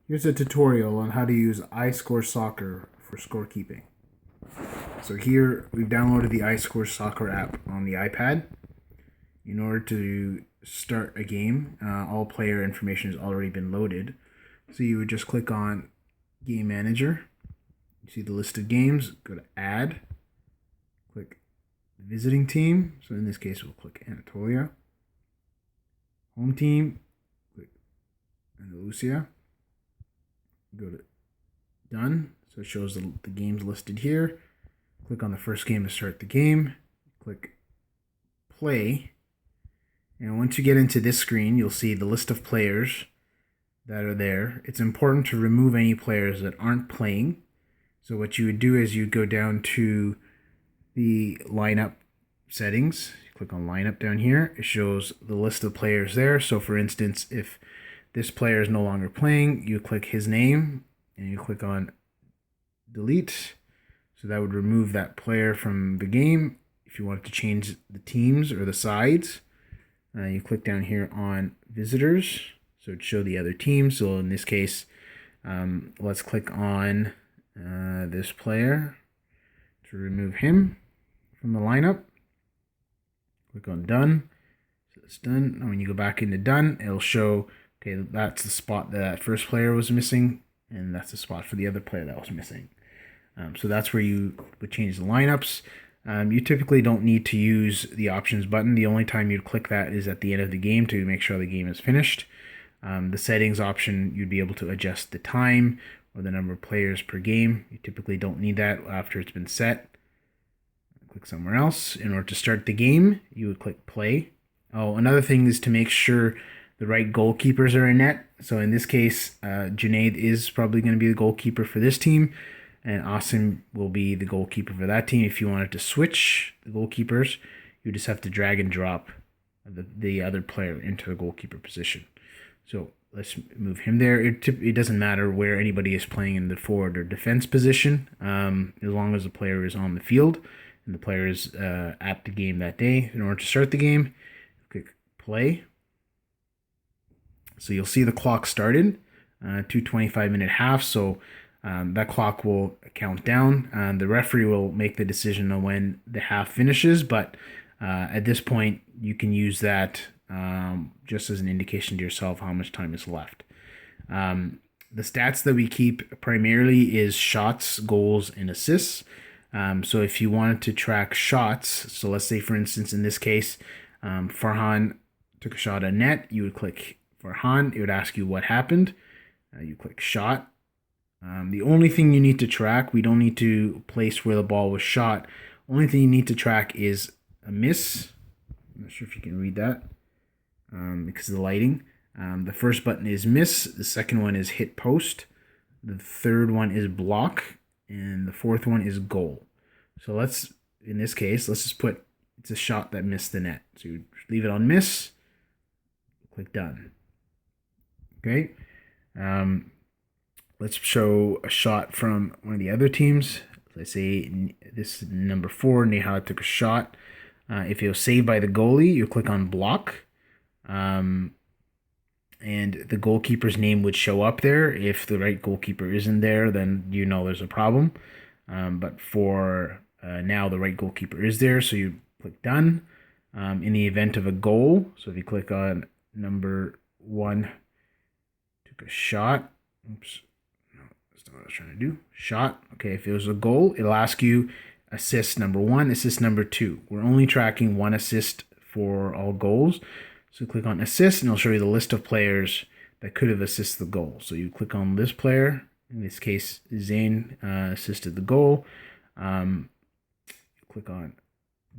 Here's a tutorial on how to use iScore Soccer for scorekeeping. So here we've downloaded the iScore Soccer app on the iPad. In order to start a game, all player information has already been loaded. So you would just click on Game Manager. You see the list of games, go to Add, click Visiting Team. So in this case, we'll click Anatolia. Home Team, click Andalusia. Go to Done. So it shows the games listed here. Click on the first game to start the game. Click Play. And once you get into this screen, you'll see the list of players that are there. It's important to remove any players that aren't playing. So what you would do is you'd go down to the lineup settings. You click on lineup down here. It shows the list of players there. So for instance, if this player is no longer playing, you click his name and you click on delete. So that would remove that player from the game. If you wanted to change the teams or the sides, you click down here on visitors. So it'd show the other teams. So in this case, let's click on this player to remove him from the lineup. Click on done. So it's done. And when you go back into done, it'll show, okay, that's the spot that first player was missing, and that's the spot for the other player that was missing. So that's where you would change the lineups. You typically don't need to use the options button. The only time you'd click that is at the end of the game to make sure the game is finished. The settings option, you'd be able to adjust the time or the number of players per game. You typically don't need that after it's been set. Click somewhere else. In order to start the game, you would click play. Oh, another thing is to make sure the right goalkeepers are in net. So in this case, Junaid is probably going to be the goalkeeper for this team, and Asim will be the goalkeeper for that team. If you wanted to switch the goalkeepers, you just have to drag and drop the other player into the goalkeeper position. So let's move him there. It doesn't matter where anybody is playing in the forward or defense position, as long as the player is on the field and the player is at the game that day. In order to start the game, click play. So you'll see the clock started, 2 25-minute halves. So that clock will count down. The referee will make the decision on when the half finishes, but at this point, you can use that just as an indication to yourself how much time is left. The stats that we keep primarily is shots, goals, and assists. So if you wanted to track shots, so let's say, for instance, in this case, Farhan took a shot at net, you would click Farhan. It would ask you what happened. You click shot. The only thing you need to track, we don't need to place where the ball was shot. Only thing you need to track is a miss. I'm not sure if you can read that because of the lighting. The first button is miss. The second one is hit post. The third one is block. And the fourth one is goal. So in this case, let's just put it's a shot that missed the net. So you leave it on miss. Click done. Okay. Let's show a shot from one of the other teams. Let's say this is number 4, Nihal took a shot. If it was saved by the goalie, you click on block. And the goalkeeper's name would show up there. If the right goalkeeper isn't there, then you know there's a problem. But for now, the right goalkeeper is there, so you click done. In the event of a goal, so if you click on number 1, took a shot. Oops. That's not what I was trying to do. Shot. Okay, if it was a goal, it'll ask you assist number 1, assist number 2. We're only tracking 1 assist for all goals. So click on assist, and it'll show you the list of players that could have assisted the goal. So you click on this player. In this case, Zain assisted the goal. Click on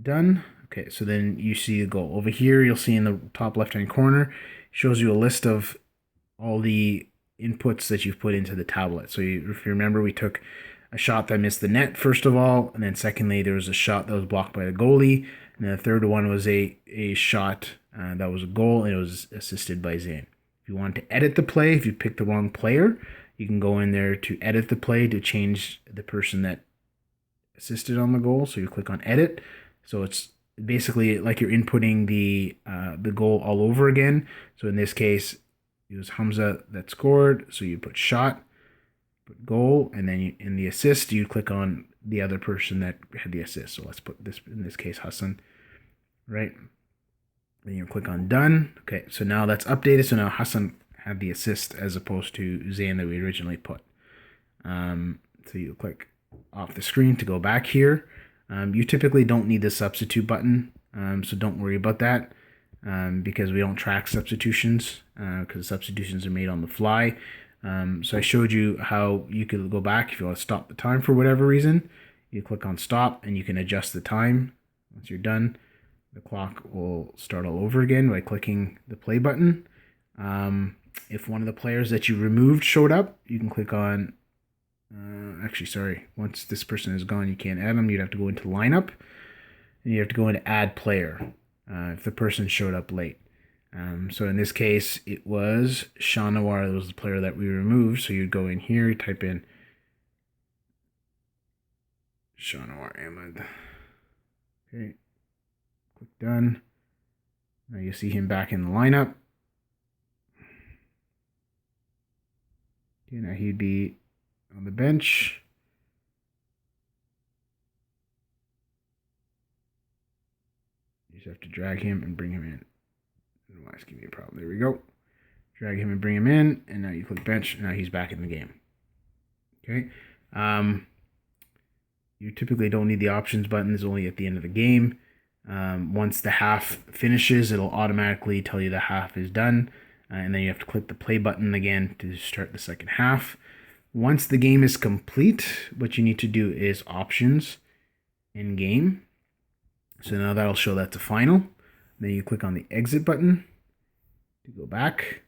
done. Okay, so then you see the goal. Over here, you'll see in the top left-hand corner, it shows you a list of all the inputs that you've put into the tablet. So if you remember, we took a shot that missed the net, first of all, and then secondly, there was a shot that was blocked by the goalie, and then the third one was a shot that was a goal, and it was assisted by Zain. If you want to edit the play, if you pick the wrong player, you can go in there to edit the play to change the person that assisted on the goal. So you click on edit. So it's basically like you're inputting the goal all over again. So in this case, it was Hamza that scored, so you put shot, put goal, and then in the assist, you click on the other person that had the assist. So let's put this, in this case, Hassan, right? Then you click on done. Okay, so now that's updated. So now Hassan had the assist as opposed to Zayn that we originally put. So you click off the screen to go back here. You typically don't need the substitute button, so don't worry about that because we don't track substitutions because substitutions are made on the fly. So I showed you how you could go back if you want to stop the time for whatever reason. You click on stop and you can adjust the time. Once you're done, the clock will start all over again by clicking the play button. If one of the players that you removed showed up, you can click on, actually, sorry, once this person is gone, you can't add them. You'd have to go into lineup and you have to go into add player if the person showed up late. So in this case, it was Shanawar, that was the player that we removed. So you'd go in here, type in Shanawar Ahmed. Okay, click done. Now you see him back in the lineup. Okay, now he'd be on the bench. You just have to drag him and bring him in. Why it's giving me a problem. There we go. Drag him and bring him in, and now you click bench, and now he's back in the game. Okay. You typically don't need the options button. It's only at the end of the game. Once the half finishes, it'll automatically tell you the half is done, and then you have to click the play button again to start the second half. Once the game is complete, what you need to do is options in game. So now that'll show that's a final. Then you click on the exit button to go back.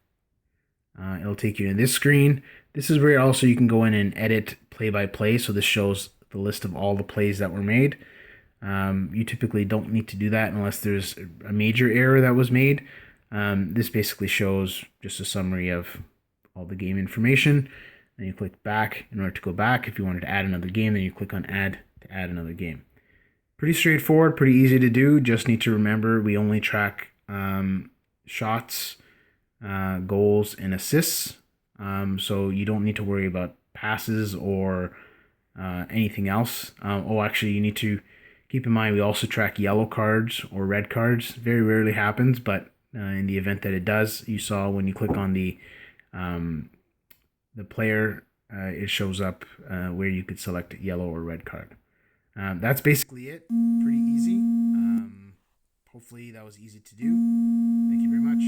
It'll take you to this screen. This is where also you can go in and edit play by play. So this shows the list of all the plays that were made. You typically don't need to do that unless there's a major error that was made. This basically shows just a summary of all the game information. Then you click back in order to go back. If you wanted to add another game, then you click on add to add another game. Pretty straightforward, pretty easy to do. Just need to remember we only track shots, goals, and assists. So you don't need to worry about passes or anything else. Actually, you need to keep in mind we also track yellow cards or red cards. Very rarely happens, but in the event that it does, you saw when you click on the player, it shows up where you could select yellow or red card. That's basically it. Pretty easy. Hopefully that was easy to do. Thank you very much.